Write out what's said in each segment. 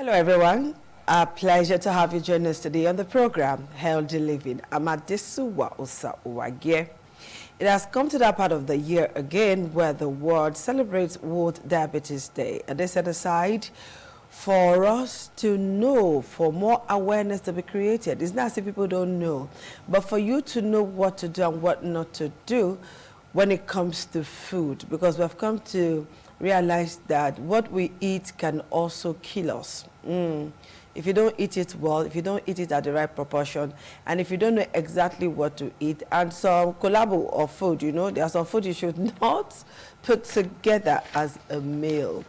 Hello, everyone. A pleasure to have you join us today on the program, Healthy Living. I'm Adisuwa Osa Uwage. It has come to that part of the year again where the world celebrates World Diabetes Day. And they set aside for us to know, for more awareness to be created. It's not as if people don't know, but for you to know what to do and what not to do when it comes to food, because we've come to realize that what we eat can also kill us. If you don't eat it well, if you don't eat it at the right proportion, and if you don't know exactly what to eat, and some collabo of food, you know, there's some food you should not put together as a meal.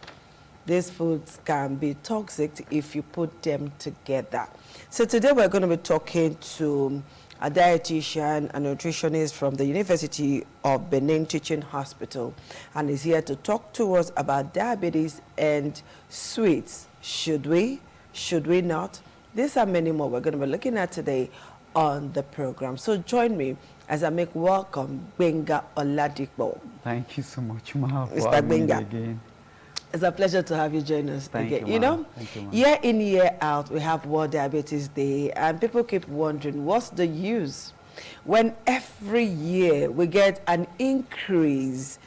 These foods can be toxic if you put them together. So today we're going to be talking to a dietitian and nutritionist from the University of Benin Teaching Hospital, and is here to talk to us about diabetes and sweets. Should we? Should we not? These are many more we're going to be looking at today on the program. So join me as I make welcome Benga Oladipo. Thank you so much, Ma, for Mr. having me Benga. again. It's a pleasure to have you join us again. You know, year in, year out, we have World Diabetes Day, and people keep wondering, what's the use? When every year we get an increase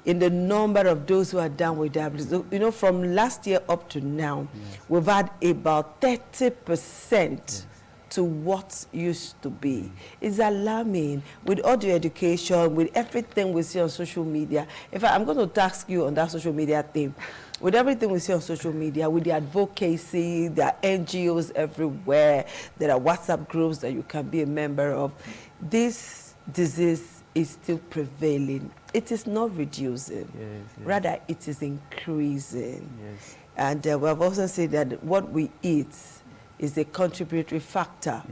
in the number of those who are down with diabetes. You know, from last year up to now, we've had about 30% to what used to be. It's alarming with all the education, with everything we see on social media. In fact, I'm going to task you on that social media thing. With everything we see on social media, with the advocacy, there are NGOs everywhere, there are WhatsApp groups that you can be a member of. This disease is still prevailing. It is not reducing. Rather, it is increasing. And we have also said that what we eat is a contributory factor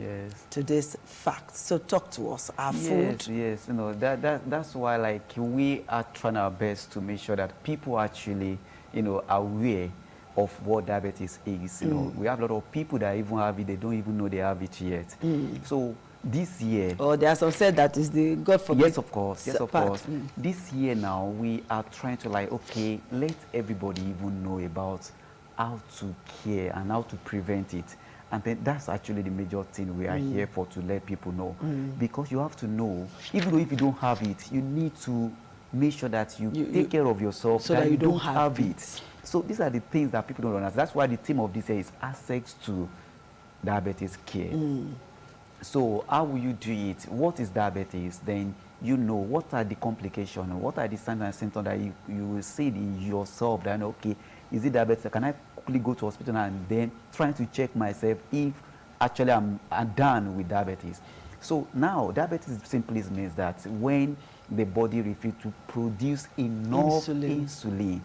to this fact. So talk to us, our food. Yes, you know, that's why, like, we are trying our best to make sure that people actually, you know, are aware of what diabetes is. You know, we have a lot of people that even have it, they don't even know they have it yet. So this year... Oh, there are some said that is the God forbid. Yes, of course. Yes, of course. This year now, we are trying to, like, okay, let everybody even know about how to care and how to prevent it. And then that's actually the major thing we are here for, to let people know. Because you have to know, even though if you don't have it, you need to make sure that you take care of yourself, so that you don't have it. So these are the things that people don't understand. That's why the theme of this year is access to diabetes care. So how will you do it? What is diabetes? Then you know what are the complications, what are the signs and symptoms that you will see in yourself that, okay, is it diabetes? Can I quickly go to hospital and then trying to check myself if actually I'm done with diabetes? So now diabetes simply means that when the body refuses to produce enough insulin,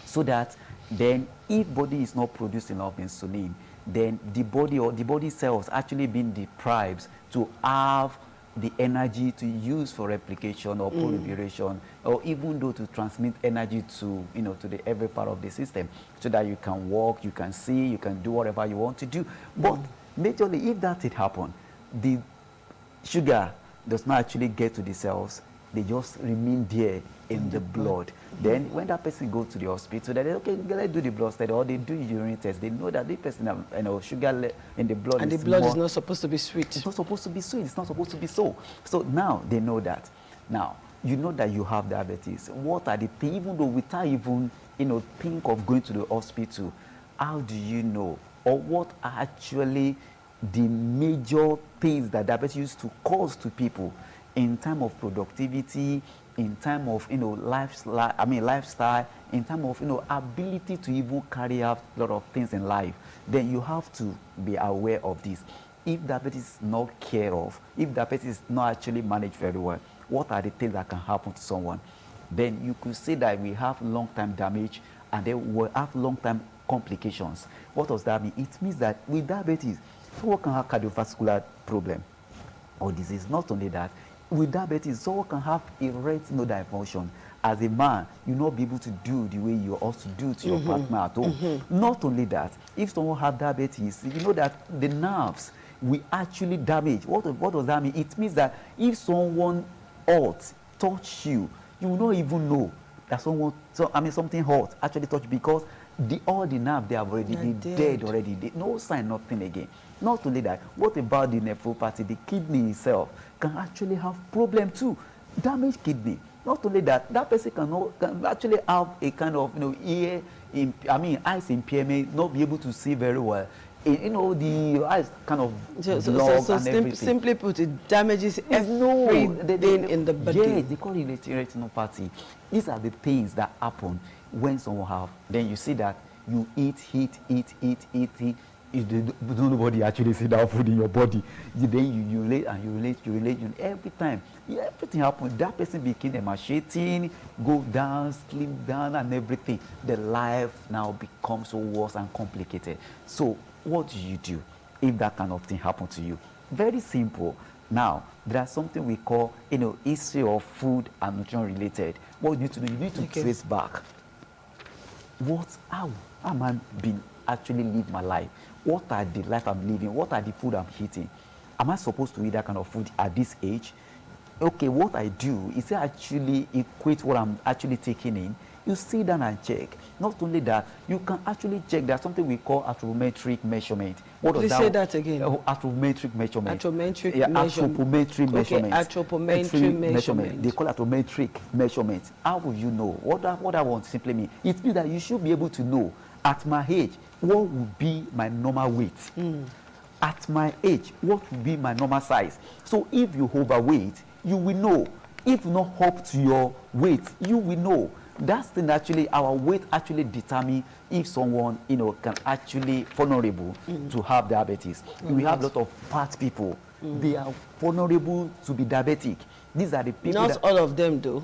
so that then if body is not producing enough insulin, then the body or the body cells actually being deprived to have the energy to use for replication or proliferation, or even though to transmit energy to, you know, to the every part of the system, so that you can walk, you can see, you can do whatever you want to do. But majorly, if that did happen, the sugar does not actually get to the cells, they just remain there in the blood. Then when that person goes to the hospital, they okay, let's do the blood study, or they do urine test, they know that the person have, you know, sugar in the blood, and the blood is not supposed to be sweet. It's not supposed to be sweet. It's not supposed to be so. So now they know that. Now you know that you have diabetes. What are the things, even though without even, you know, think of going to the hospital, how do you know, or what are actually the major things that diabetes used to cause to people in terms of productivity, in terms of, you know, lifestyle, in terms of, you know, ability to even carry out a lot of things in life? Then you have to be aware of this. If diabetes is not cared of, if diabetes is not actually managed very well, what are the things that can happen to someone? Then you could say that we have long-term damage, and then we'll have long-term complications. What does that mean? It means that with diabetes, someone can have cardiovascular problem or disease. Not only that, with diabetes, someone can have erectile node dysfunction. As a man, you not be able to do the way you also do to your partner at home. Not only that, if someone has diabetes, you know that the nerves will actually damage. What does that mean? It means that if someone hot touch you, you will not even know that someone, something hot actually touched, because all the nerve they have already been dead already. No sign, nothing again. Not only that, what about the nephropathy? The kidney itself can actually have problem too. Damaged kidney. Not only that, that person can actually have a kind of eyes impairment, not be able to see very well. The eyes kind of so everything. Simply put, it damages everything in the body. Yeah, they call it retinopathy. These are the things that happen when someone have. Then you see that you eat. Nobody actually see that food in your body. Then you relate. Every time, everything happens. That person became emaciating, go down, slim down, and everything. The life now becomes so worse and complicated. So, what do you do if that kind of thing happens to you? Very simple. Now, there is something we call, history of food and nutrition related. What you need to do, you need to trace back. How am I being actually live my life? What are the life I'm living? What are the food I'm eating? Am I supposed to eat that kind of food at this age? Okay, what I do is actually equate what I'm actually taking in. You sit down and check. Not only that, you can actually check. There's something we call anthropometric measurement. Please say that again. Anthropometric measurement. Anthropometric measurement. Anthropometric measurement. They call it anthropometric measurement. How will you know? What I want simply mean, it means that you should be able to know at my age what would be my normal weight. At my age, what would be my normal size? So if you overweight, you will know. If not up to your weight, you will know. That's the actually our weight actually determine if someone can actually vulnerable to have diabetes. We have a lot of fat people. They are vulnerable to be diabetic. These are the people. Not all of them do.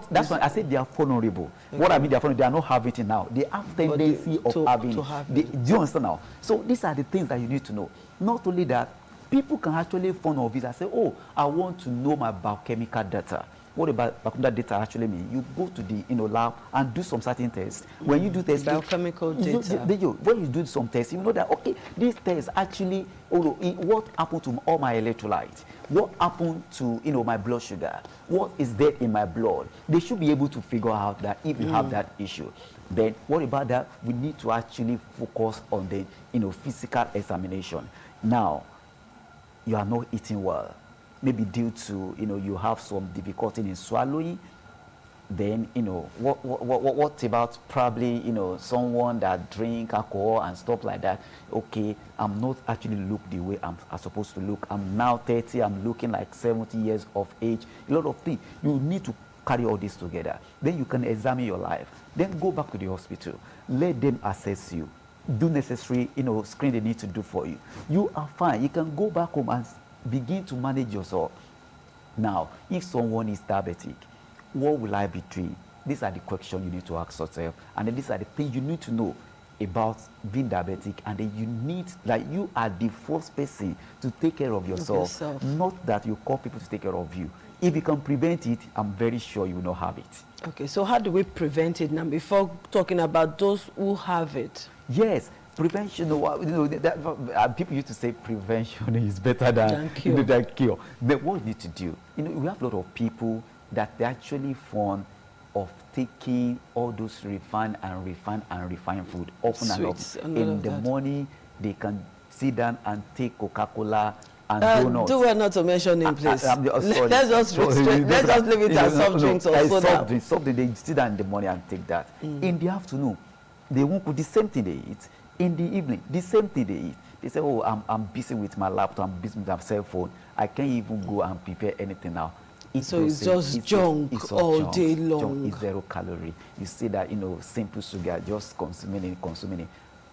That's why I said they are vulnerable. What I mean, they are vulnerable. They are not having it now. They have tendency of having it. Do you understand now? So these are the things that you need to know. Not only that, people can actually phone of it and say, "Oh, I want to know my biochemical data." What about biochemical data actually mean? You go to the lab and do some certain tests. When you do tests, biochemical data. When you do some tests, you know that this test actually, what happened to all my electrolytes? What happened to my blood sugar? What is there in my blood? They should be able to figure out that if you have that issue. Then what about that? We need to actually focus on the physical examination. Now, you are not eating well. Maybe due to you have some difficulty in swallowing. Then what about probably someone that drink alcohol and stuff like that? Okay, I'm not actually look the way I'm supposed to look. I'm now 30. I'm looking like 70 years of age. A lot of things. You need to carry all this together. Then you can examine your life. Then go back to the hospital. Let them assess you. Do necessary screen they need to do for you. You are fine. You can go back home and begin to manage yourself. Now, if someone is diabetic, what will I be doing? These are the questions you need to ask yourself. And then these are the things you need to know about being diabetic. And then you need, you are the first person to take care of yourself. Not that you call people to take care of you. If you can prevent it, I'm very sure you will not have it. Okay, so how do we prevent it now before talking about those who have it? Yes. Prevention, people used to say prevention is better than cure. But what you need to do, we have a lot of people that they actually fond of taking all those refined food often and often. In the morning, they can sit down and take Coca-Cola and donuts. Do well not to mention him, please. Let's just leave it as soft drinks or soda. Something they sit down in the morning and take that. In the afternoon, they won't put the same thing they eat. In the evening, the same thing they eat. They say, "Oh, I'm busy with my laptop, I'm busy with my cell phone. I can't even go and prepare anything now." So it's just junk all day long. Junk is 0 calorie. You see that, simple sugar, just consuming it.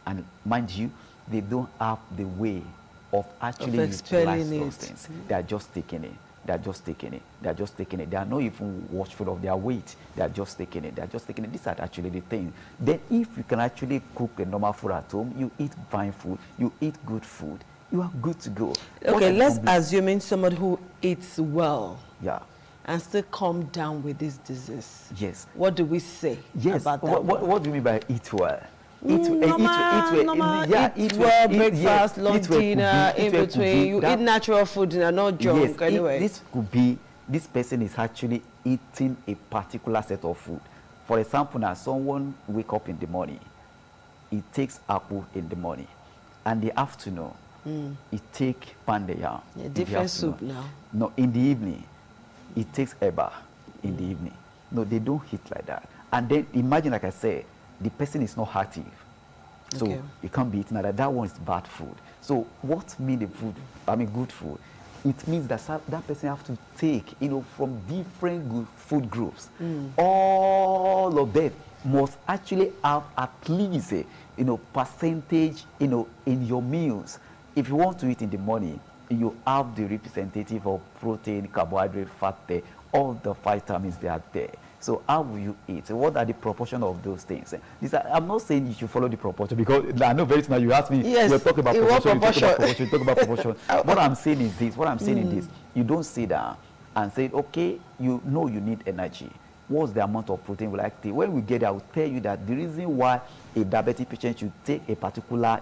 And mind you, they don't have the way of actually utilizing those things. They are just taking it. They are not even watchful of their weight. They are just taking it. These are actually the things. Then if you can actually cook a normal food at home, you eat fine food, you eat good food, you are good to go. Okay, let's assume somebody who eats well. Yeah. And still come down with this disease. Yes. What do we say about that? What do you mean by eat well? Eat well, breakfast, lunch, dinner, in between. You eat natural food and not junk anyway. This could be, this person is actually eating a particular set of food. For example, now someone wake up in the morning, it takes apple in the morning, and the afternoon, it take pounded yam. Yeah, different soup now. No, in the evening, it takes eba in the evening. No, they don't eat like that. And then imagine, like I said, the person is not active. So it can't be eaten like that. That one is bad food. So what mean the food, I mean good food? It means that that person have to take, from different good food groups. All of them must actually have at least a, percentage, in your meals. If you want to eat in the morning, you have the representative of protein, carbohydrate, fat there. All the vitamins, they are there. So how will you eat? What are the proportion of those things? I'm not saying you should follow the proportion, because I know very soon you ask me, yes, you're talking about proportion, you talk about proportion. What I'm saying is this, you don't sit down and say, okay, you know you need energy. What's the amount of protein we like to take? When we get there, I will tell you that the reason why a diabetic patient should take a particular,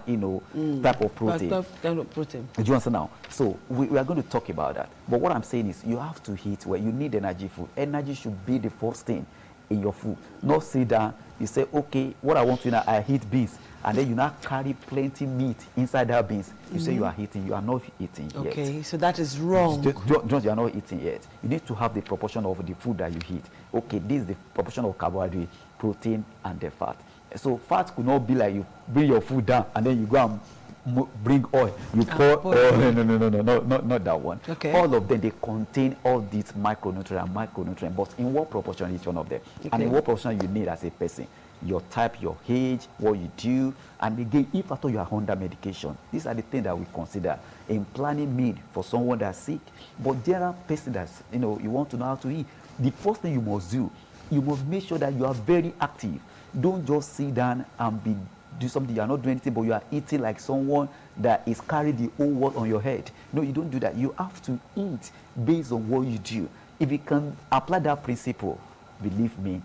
type of protein. Do you understand now? So we are going to talk about that. But what I'm saying is, you have to eat where you need energy food. Energy should be the first thing in your food. Not sit down, you say, okay, what I want to know, I eat beans. And then you now carry plenty meat inside that beans. You say you are eating, you are not eating yet. Okay, so that is wrong. Just you are not eating yet. You need to have the proportion of the food that you eat. Okay, this is the proportion of carbohydrate, protein, and the fat. So fat could not be like you bring your food down and then you go and bring oil. You pour oil. No, not that one. Okay. All of them, they contain all these micronutrients, but in what proportion each one of them? Okay. And in what proportion you need as a person? Your type, your age, what you do, and again, if at all you are under medication, these are the things that we consider in planning meal for someone that's sick. But there are persons that you want to know how to eat. The first thing you must do, you must make sure that you are very active. Don't just sit down and do something. You are not doing anything, but you are eating like someone that is carrying the whole world on your head. No, you don't do that. You have to eat based on what you do. If you can apply that principle, believe me,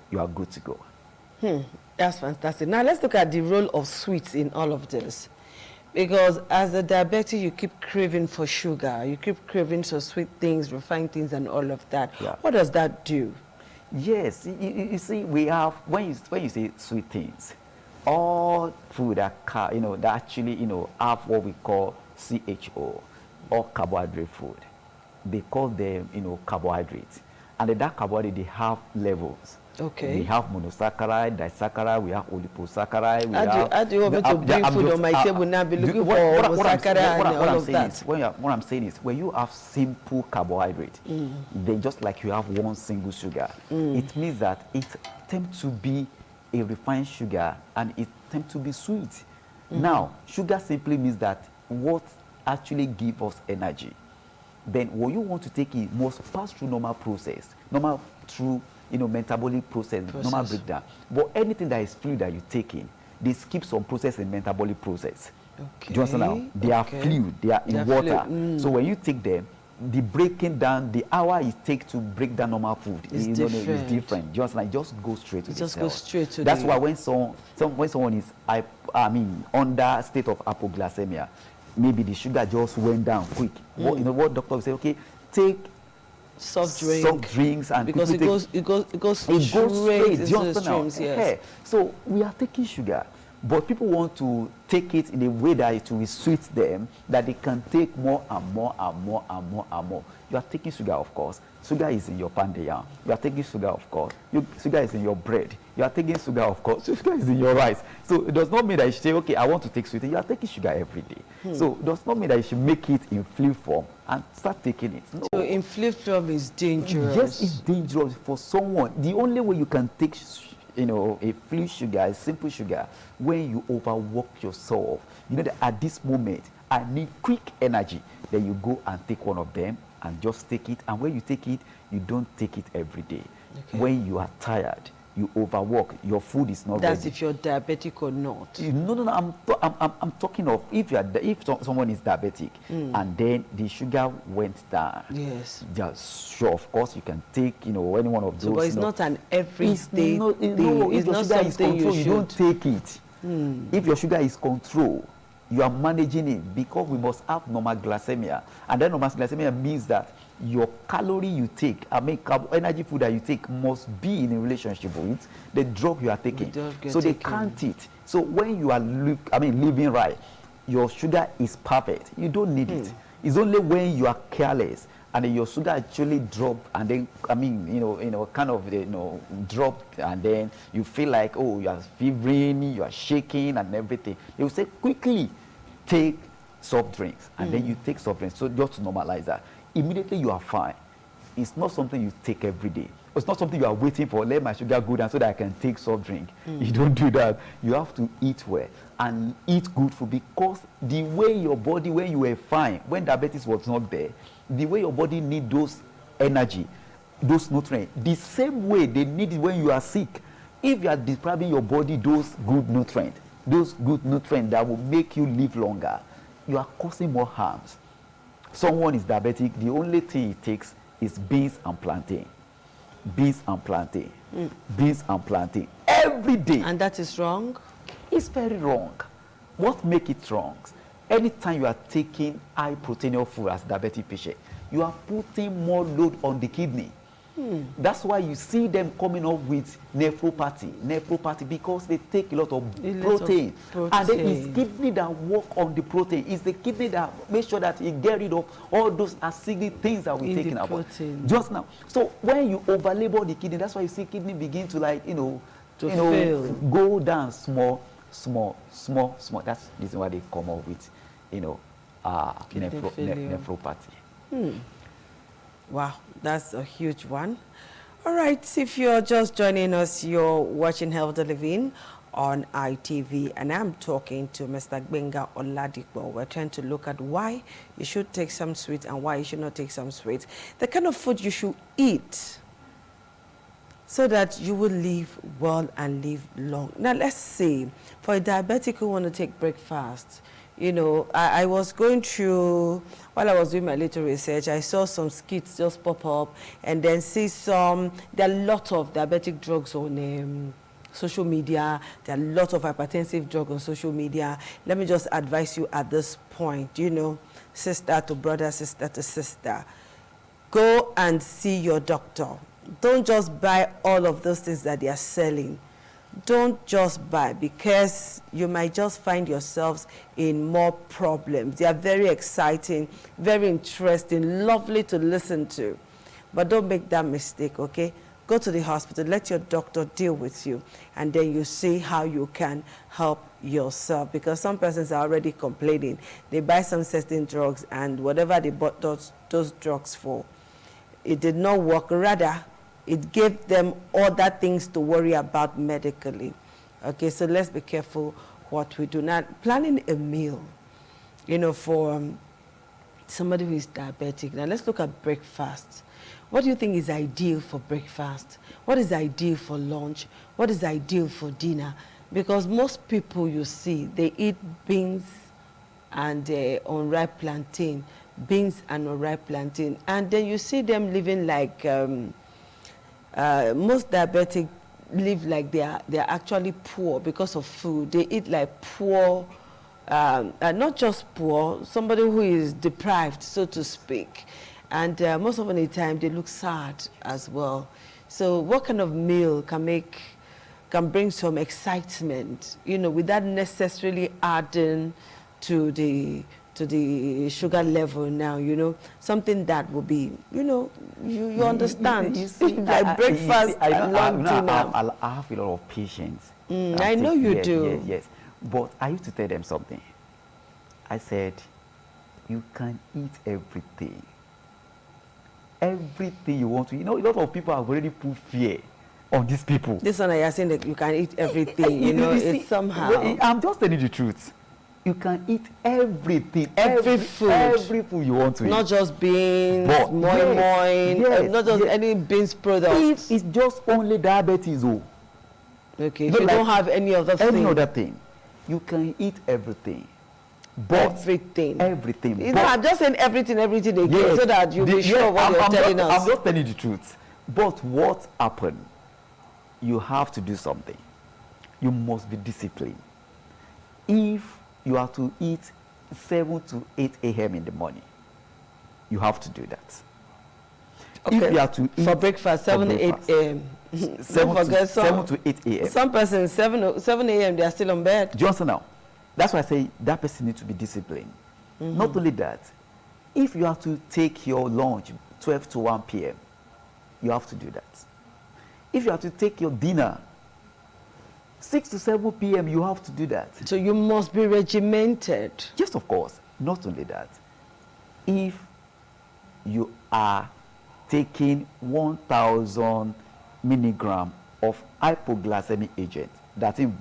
you are good to go. That's fantastic. Now let's look at the role of sweets in all of this. Because as a diabetic, you keep craving for sugar, you keep craving for sweet things, refined things, and all of that. Yeah. What does that do? Yes, you see, we have, when you say sweet things, all food that that actually have what we call CHO, or carbohydrate food. They call them carbohydrates, and that carbohydrate, they have levels. Okay. We have monosaccharide, disaccharide, we have oligosaccharide. How do you want me to bring food on my table now, be looking for monosaccharide and all of that? What I'm saying is, when you have simple carbohydrate, they just like you have one single sugar. It means that it tends to be a refined sugar and it tends to be sweet. Now, sugar simply means that what actually gives us energy. Then when you want to take it, must pass through normal process, through metabolic process, normal breakdown. But anything that is fluid that you take in, they skip some process in metabolic process. Okay. Do you understand now? They are fluid, they are in water. So when you take them, the breaking down, the hour it takes to break down normal food is different. Do you understand? It just goes straight to the cell. Just goes straight to That's why when someone is under state of hypoglycemia, maybe the sugar just went down quick. What doctor will say, okay, take soft drinks, and because it goes straight into the streams. Yes. So we are taking sugar, but people want to take it in a way that it will sweet them, that they can take more and more and more and more and more. You are taking sugar, of course. Sugar is in your pounded yam. You are taking sugar, of course. Sugar is in your bread. You are taking sugar, of course. Sugar is in your rice. So it does not mean that you should say, okay, I want to take sweet. You are taking sugar every day. So it does not mean that you should make it in fluid form and start taking it. No. So in fluid form is dangerous. Yes, it's dangerous for someone. The only way you can take a fluid sugar, a simple sugar, when you overwork yourself. You know that at this moment, I need quick energy. Then you go and take one of them and just take it. And when you take it, you don't take it every day. Okay. When you are tired, you overwork, your food is not ready. That's if you're diabetic or not. No, I'm talking of if someone is diabetic and then the sugar went down. Yes. Just sure, of course, you can take any one of those. So, but it's not an everyday thing. No, if your sugar is controlled, you don't take it. If your sugar is controlled, You are managing it because we must have normal glycemia. And then normal glycemia means that your calorie you take, energy food that you take must be in a relationship with the drug you are taking. So they count it. So when you are living right, your sugar is perfect. You don't need it. It's only when you are careless and then your sugar actually drop, and then drop, and then you feel like, oh, you are fevering, you are shaking and everything. They will say quickly take soft drinks, and then you take soft drinks. So just to normalize that, immediately you are fine. It's not something you take every day. It's not something you are waiting for. Let my sugar go down so that I can take soft drink. You don't do that. You have to eat well and eat good food, because the way your body, when you were fine, when diabetes was not there, the way your body need those energy, those nutrients, the same way they need it when you are sick. If you are depriving your body those good nutrients that will make you live longer, you are causing more harms. Someone is diabetic, the only thing it takes is beans and plantain. Beans and plantain. Beans and plantain. Every day. And that is wrong? It's very wrong. What makes it wrong? Anytime you are taking high proteinous food as a diabetic patient, you are putting more load on the kidney. That's why you see them coming up with nephropathy, because they take a lot of protein. And then it's kidney that work on the protein. It's the kidney that makes sure that it get rid of all those acidic things that we're taking about just now. So when you overlabor the kidney, that's why you see kidney begin to go down small. That's the reason why they come up with nephropathy. Wow, that's a huge one. All right, if you're just joining us, you're watching Healthy Living on ITV, and I'm talking to Mr. Gbenga Oladipo. We're trying to look at why you should take some sweets and why you should not take some sweets. The kind of food you should eat so that you will live well and live long. Now, let's say for a diabetic who want to take breakfast, I was going through, while I was doing my little research, I saw some skits just pop up, and then there are a lot of diabetic drugs on social media. There are a lot of hypertensive drugs on social media. Let me just advise you at this point, sister to brother, sister to sister, go and see your doctor. Don't just buy all of those things that they are selling. Don't just buy, because you might just find yourselves in more problems. They are very exciting, very interesting, lovely to listen to. But don't make that mistake, okay? Go to the hospital, let your doctor deal with you, and then you see how you can help yourself. Because some persons are already complaining. They buy some certain drugs, and whatever they bought those drugs for, it did not work. Rather, it gave them other things to worry about medically. Okay, so let's be careful what we do. Now, planning a meal, for somebody who is diabetic. Now, let's look at breakfast. What do you think is ideal for breakfast? What is ideal for lunch? What is ideal for dinner? Because most people you see, they eat beans and unripe plantain, beans and unripe plantain. And then you see them living like... most diabetic live like they are actually poor because of food. They eat like poor, not just poor, somebody who is deprived, so to speak. And most of the time they look sad as well. So what kind of meal can bring some excitement, without necessarily adding to the sugar level now, something that will be, you understand. You see, like breakfast and long dinner. I have a lot of patience. I know you do. Yes. But I used to tell them something. I said, you can eat everything. Everything you want to. A lot of people have already put fear on these people. This one I are saying that you can eat everything, it's somehow. I'm just telling you the truth. You can eat everything, every food you want to eat. Not just beans, moi, not just any beans product. If it's just only diabetes, okay, if you don't have any other thing, you can eat everything. But everything. I'm just saying everything again, so that you'll be sure what you're telling us. I'm just telling you the truth. But what happened? You have to do something. You must be disciplined. If you have to eat 7 to 8 a.m. in the morning. You have to do that. Okay. If you have to eat for breakfast, 7 to 8 a.m. 7 to 8 a.m. Some persons, 7 a.m., they are still on bed. Do you understand now? That's why I say that person needs to be disciplined. Not only that, if you have to take your lunch 12 to 1 p.m., you have to do that. If you have to take your dinner 6 to 7 p.m., you have to do that. So you must be regimented. Yes, of course. Not only that, if you are taking 1,000 milligram of hypoglycemic agent, that in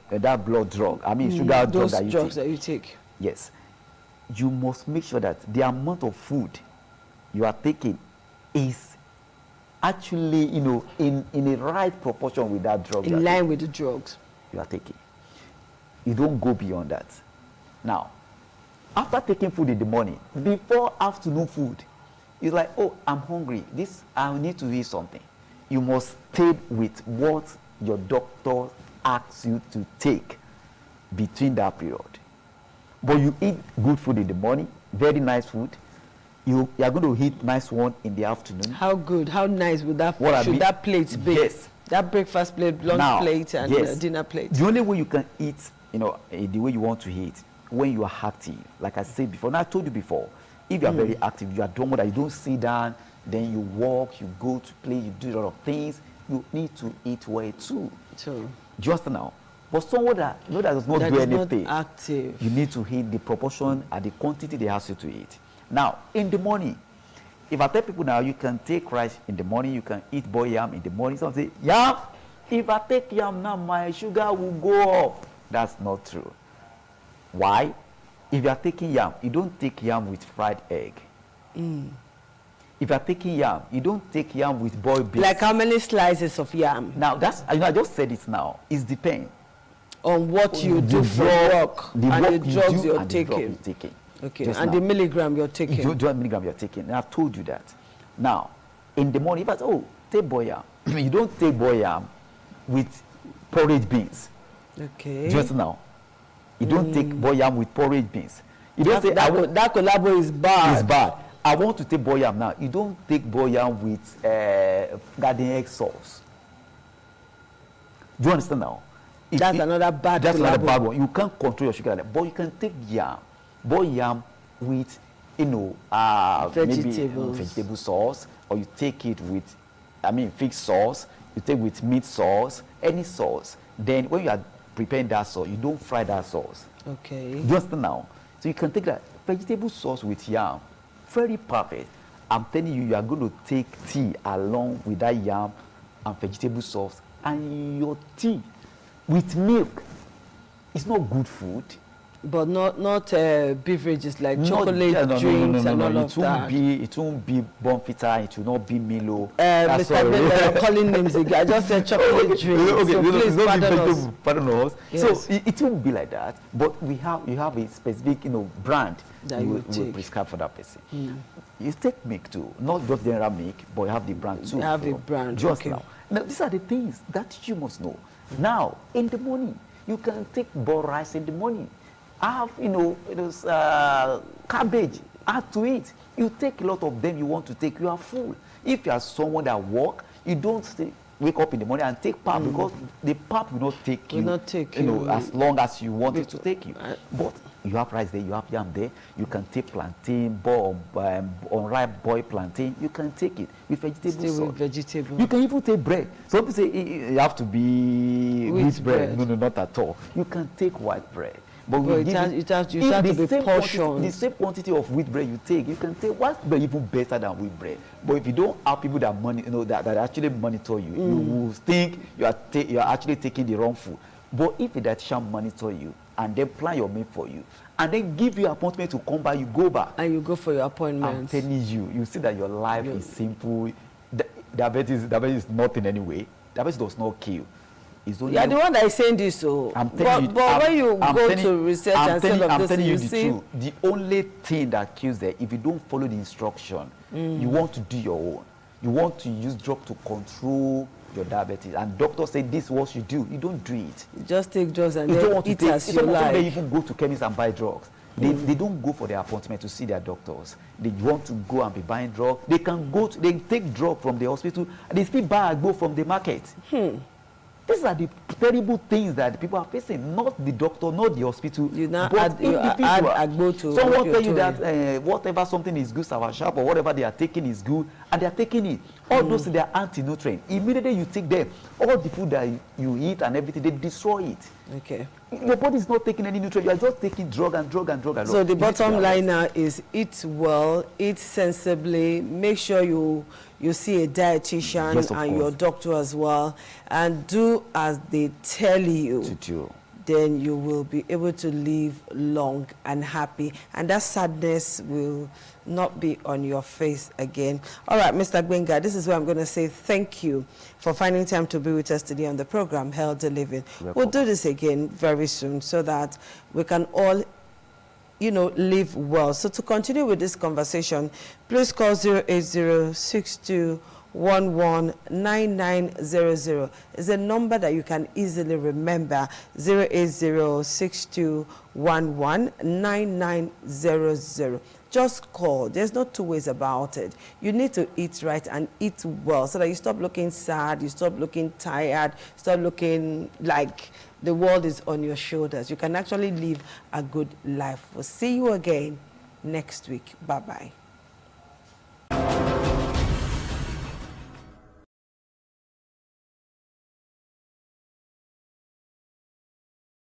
that blood drug, I mean sugar drug that you drugs take. that you take. Yes, you must make sure that the amount of food you are taking is actually, in a right proportion with that drug. In line with the drugs you are taking. You don't go beyond that. Now, after taking food in the morning, before afternoon food, it's like, oh, I'm hungry. I need to eat something. You must stay with what your doctor asks you to take between that period. But you eat good food in the morning, very nice food. You are going to eat nice one in the afternoon. How good, how nice would that should that plate be? Yes. That breakfast plate, lunch plate, and dinner plate. The only way you can eat, the way you want to eat, when you are active. Like I said before, and I told you before, if you are very active, you are doing that, you don't sit down, then you walk, you go to play, you do a lot of things, you need to eat well too. True. Just now. But someone that does not do anything, not active, you need to eat the proportion and the quantity they ask you to eat. Now, in the morning, if I tell people now you can take rice in the morning, you can eat boiled yam in the morning, some say, yam, if I take yam now, my sugar will go up. That's not true. Why? If you are taking yam, you don't take yam with fried egg. If you are taking yam, you don't take yam with boiled beans. Like how many slices of yam? Now, that's, I just said it now. It depends on what you do for work and the drugs you're taking. Okay, just and now, the milligram you're taking. The milligram you're taking. And I've told you that. Now, in the morning, if I say, oh, take boiled yam, you don't take boiled yam with porridge beans. Okay. Just now. You don't take boiled yam with porridge beans. You don't say, that collabo is bad. It's bad. I want to take boiled yam now. You don't take boiled yam with garden egg sauce. Do you understand now? That's another bad That's another bad one. You can't control your sugar like that. But you can take yam, boiled yam with, maybe vegetable sauce, or you take it with, fish sauce, you take with meat sauce, any sauce. Then when you are preparing that sauce, you don't fry that sauce. Okay. Just now. So you can take that vegetable sauce with yam. Very perfect. I'm telling you, you are going to take tea along with that yam and vegetable sauce, and your tea with milk. It's not good food. But not beverages like chocolate drinks and all of that. It won't be Bonfita, it will not be Milo. Mr. Bella, I'm calling names again. I just said chocolate drinks. Okay, so please pardon us. Pardon us. Yes. So it won't be like that. But you have a specific brand that you will prescribe for that person. You take milk too, not just general milk, but you have the brand too. You have a brand. Just okay. Now, these are the things that you must know. Now, in the morning, you can take boiled rice in the morning. Have cabbage, add to it. You take a lot of them you want to take, you are full. If you are someone that work, you don't wake up in the morning and take pap, because the pap will not take you, as long as you want it to take you. But you have rice there, you have yam there, you can take plantain, unripe boiled plantain, you can take it with vegetable. You can even take bread. Some people say you have to be wheat bread. No, not at all. You can take white bread. But it has to be portions. The same quantity of wheat bread you take, you can take white bread even better than wheat bread. But if you don't have people that that actually monitor you, you will think you are actually taking the wrong food. But if the dietitian monitor you and then plan your meal for you, and then give you an appointment to come back, you go back. And you go for your appointment. I'm telling you, you see that your life is simple. Diabetes is not in any way. Diabetes does not kill. You are the one that is saying this, so. But when you go to research and say all of this, you see. Truth. The only thing that kills them, if you don't follow the instruction, you want to do your own. You want to use drug to control your diabetes, and doctor say this is what you do, you don't do it. You just take drugs and You don't then want to eat take, as you some like. they even go to chemists and buy drugs. They don't go for their appointment to see their doctors. They want to go and be buying drugs. They can go to, they take drug from the hospital and they still buy and go from the market. These are the terrible things that people are facing, not the doctor, not the hospital. You now but add, you add agbo to someone what tell you you're that whatever something is good, sour sharp, or whatever they are taking is good, and they are taking it. All those, they are anti-nutrient. Immediately you take them, all the food that you eat and everything, they destroy it. Okay. Your body is not taking any nutrient. You are just taking drug and drug and drug and So drug. the bottom line now is eat well, eat sensibly, make sure you see a dietitian Yes, and of your course. doctor as well, and do as they tell you. To do. Then you will be able to live long and happy, and that sadness will not be on your face again. All right, Mr. Gbenga, this is where I'm going to say thank you for finding time to be with us today on the program, Healthy Living. We'll do this again very soon so that we can all, you know, live well. So to continue with this conversation, please call 08062119900. It's a number that you can easily remember, 08062119900. Just call. There's no two ways about it. You need to eat right and eat well so that you stop looking sad, you stop looking tired, stop looking like the world is on your shoulders. You can actually live a good life. We'll see you again next week. Bye-bye.